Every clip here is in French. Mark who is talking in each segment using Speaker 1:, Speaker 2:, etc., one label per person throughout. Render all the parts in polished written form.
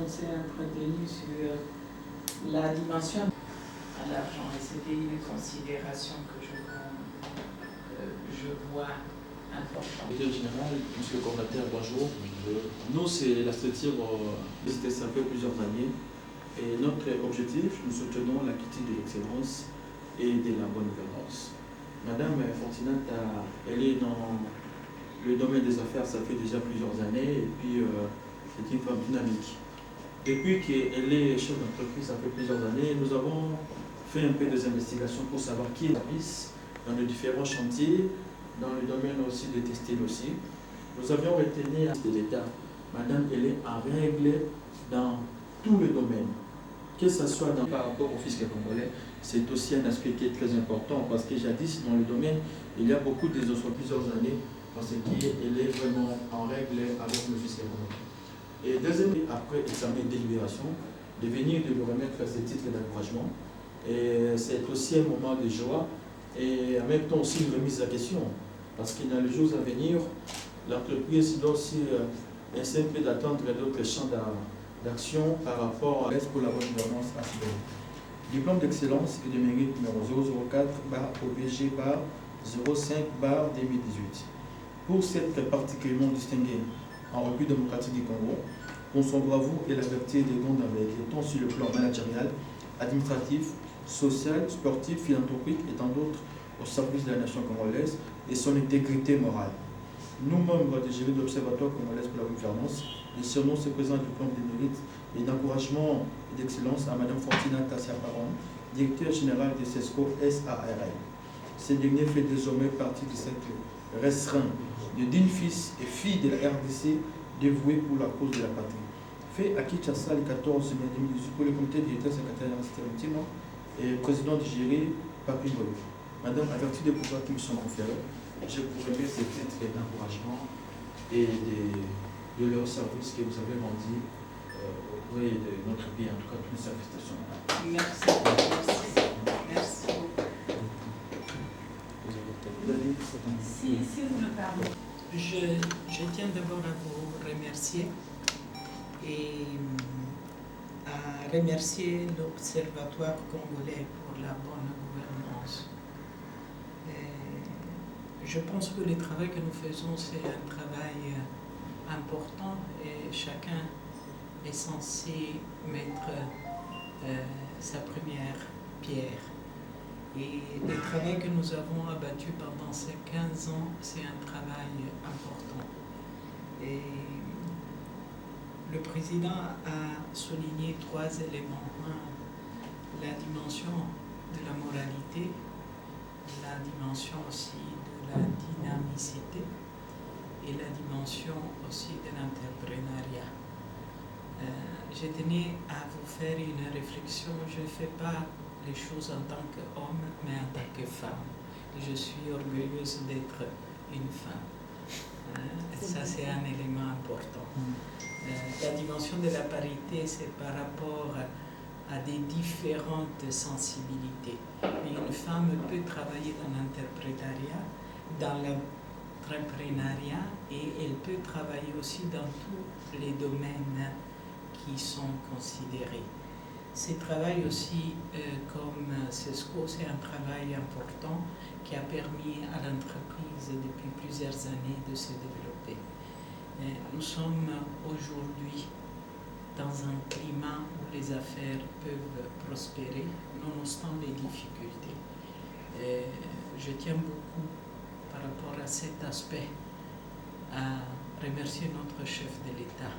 Speaker 1: s'est entretenu sur la dimension à l'argent et c'était une considération que je vois importante.
Speaker 2: Directeur général, monsieur le coordinateur, bonjour. Nous, c'est la structure ça fait plusieurs années et notre objectif, nous soutenons la critique de l'excellence et de la bonne gouvernance. Madame Fortinata, elle est dans le domaine des affaires, ça fait déjà plusieurs années et puis c'est une femme dynamique. Depuis qu'elle est chef d'entreprise, ça fait plusieurs années, nous avons fait un peu des investigations pour savoir qui est la piste dans les différents chantiers, dans le domaine aussi des textiles aussi. Nous avions retenu de l'État. Madame, elle est en règle dans tous les domaines. Que ce soit par rapport au fisc congolais, c'est aussi un aspect qui est très important parce que jadis, dans le domaine, il y a beaucoup de plusieurs années parce qu'elle est vraiment en règle avec le fisc congolais. Et deuxièmement, après examen et délibération, de venir de lui remettre ce titre d'encouragement. Et c'est aussi un moment de joie et en même temps aussi une remise à question. Parce que dans les jours à venir, l'entreprise doit aussi essayer un peu d'attendre d'autres champs d'action par rapport à l'aide pour la bonne gouvernance à ce domaine. Diplôme d'excellence et de mérite numéro 004/OBG/05/2018. Pour s'être particulièrement distingué en République démocratique du Congo, pour son bravoure et la vertu des grands d'Amérique, tant sur le plan managérial, administratif, social, sportif, philanthropique et tant d'autres au service de la nation congolaise et son intégrité morale. Nous, membres du jury de l'Observatoire congolais pour la gouvernance, décernons ce présent diplôme de mérite et d'encouragement et d'excellence à Mme Fortinata Siaparon, directeur général de CESCO SARL. Ce dernier fait désormais partie de cette restreinte de dignes fils et filles de la RDC dévoués pour la cause de la patrie. Fait à Kinshasa le 14 mai 2018 pour le comité directeur secrétaire Stérotino et président du jury Papi Ngolo. Madame, à vertu des pouvoirs qui me sont conférés, je vous remets ces titres d'encouragement et de leur service que vous avez rendu auprès de notre pays, en tout cas toutes les félicitations.
Speaker 1: Merci. Merci. Si vous me permettez. Je tiens d'abord à vous remercier et à remercier l'Observatoire congolais pour la bonne gouvernance. Je pense que le travail que nous faisons, c'est un travail important et chacun est censé mettre sa première pierre. Et le travail que nous avons abattu pendant ces 15 ans, c'est un travail important. Et le président a souligné 3 éléments. Un, la dimension de la moralité, la dimension aussi de la dynamicité et la dimension aussi de l'entrepreneuriat. Je tenais à vous faire une réflexion. Je ne fais pas les choses en tant qu'homme, mais en tant que femme. Je suis orgueilleuse d'être une femme. Ça, c'est un élément important. La dimension de la parité, c'est par rapport à des différentes sensibilités. Mais une femme peut travailler dans l'entrepreneuriat, et elle peut travailler aussi dans tous les domaines qui sont considérés. Ce travail aussi, comme CESCO, c'est un travail important qui a permis à l'entreprise depuis plusieurs années de se développer. Nous sommes aujourd'hui dans un climat où les affaires peuvent prospérer, nonobstant les difficultés. Je tiens beaucoup, par rapport à cet aspect, à remercier notre chef de l'État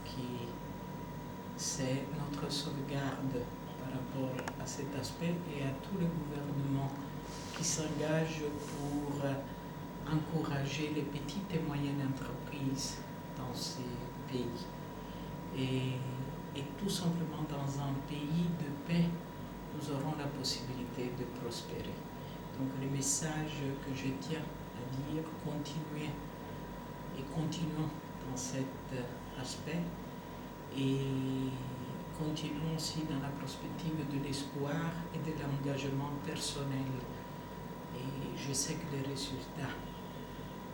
Speaker 1: qui c'est notre sauvegarde par rapport à cet aspect et à tout le gouvernement qui s'engage pour encourager les petites et moyennes entreprises dans ces pays. Et tout simplement dans un pays de paix, nous aurons la possibilité de prospérer. Donc le message que je tiens à dire, continuez et continuons dans cet aspect. Et continuons aussi dans la perspective de l'espoir et de l'engagement personnel. Et je sais que les résultats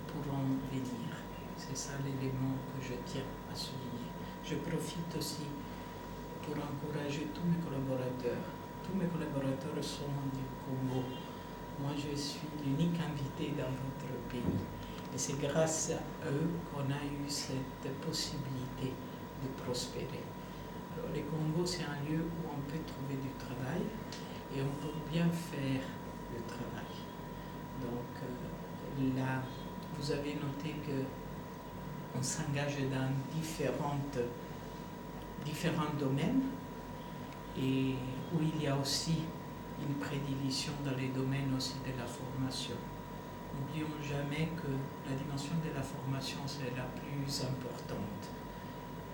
Speaker 1: pourront venir. C'est ça l'élément que je tiens à souligner. Je profite aussi pour encourager tous mes collaborateurs. Tous mes collaborateurs sont du Congo. Moi, je suis l'unique invité dans votre pays. Et c'est grâce à eux qu'on a eu cette possibilité de prospérer. Alors, le Congo, c'est un lieu où on peut trouver du travail et on peut bien faire le travail. Donc là, vous avez noté qu'on s'engage dans différents domaines et où il y a aussi une prédilection dans les domaines aussi de la formation. N'oublions jamais que la dimension de la formation, c'est la plus importante.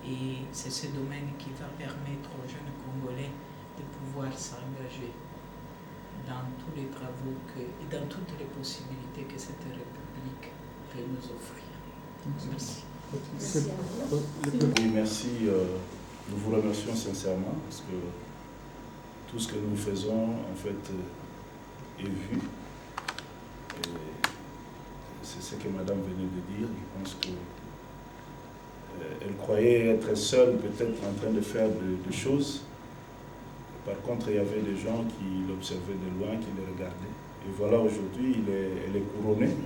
Speaker 1: Et c'est ce domaine qui va permettre aux jeunes Congolais de pouvoir s'engager dans tous les travaux et dans toutes les possibilités que cette République peut nous offrir. Merci.
Speaker 3: Oui, merci. Nous vous remercions sincèrement parce que tout ce que nous faisons, en fait, est vu. Et c'est ce que Madame venait de dire. Je pense qu'elle croyait être seule, peut-être, en train de faire des choses. Par contre, il y avait des gens qui l'observaient de loin, qui le regardaient. Et voilà, aujourd'hui, elle est couronnée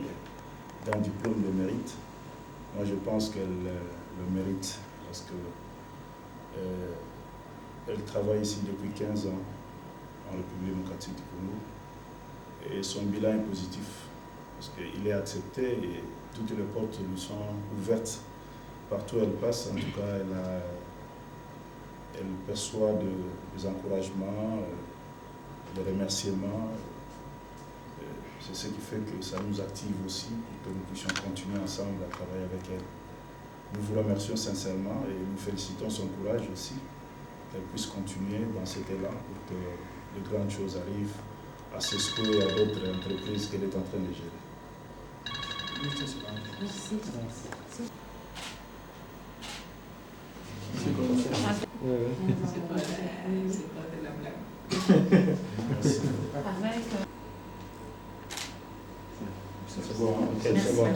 Speaker 3: d'un diplôme de mérite. Moi, je pense qu'elle le mérite parce que elle travaille ici depuis 15 ans en République démocratique du Congo. Et son bilan est positif parce qu'il est accepté et toutes les portes lui sont ouvertes. Partout où elle passe, en tout cas, elle perçoit des encouragements, des remerciements. C'est ce qui fait que ça nous active aussi pour que nous puissions continuer ensemble à travailler avec elle. Nous vous remercions sincèrement et nous félicitons son courage aussi, qu'elle puisse continuer dans cet élan pour que de grandes choses arrivent à CESCO et à d'autres entreprises qu'elle est en train de gérer.
Speaker 4: Merci.
Speaker 1: C'est pas de la blague.
Speaker 3: Merci. C'est bon, ok, c'est bon.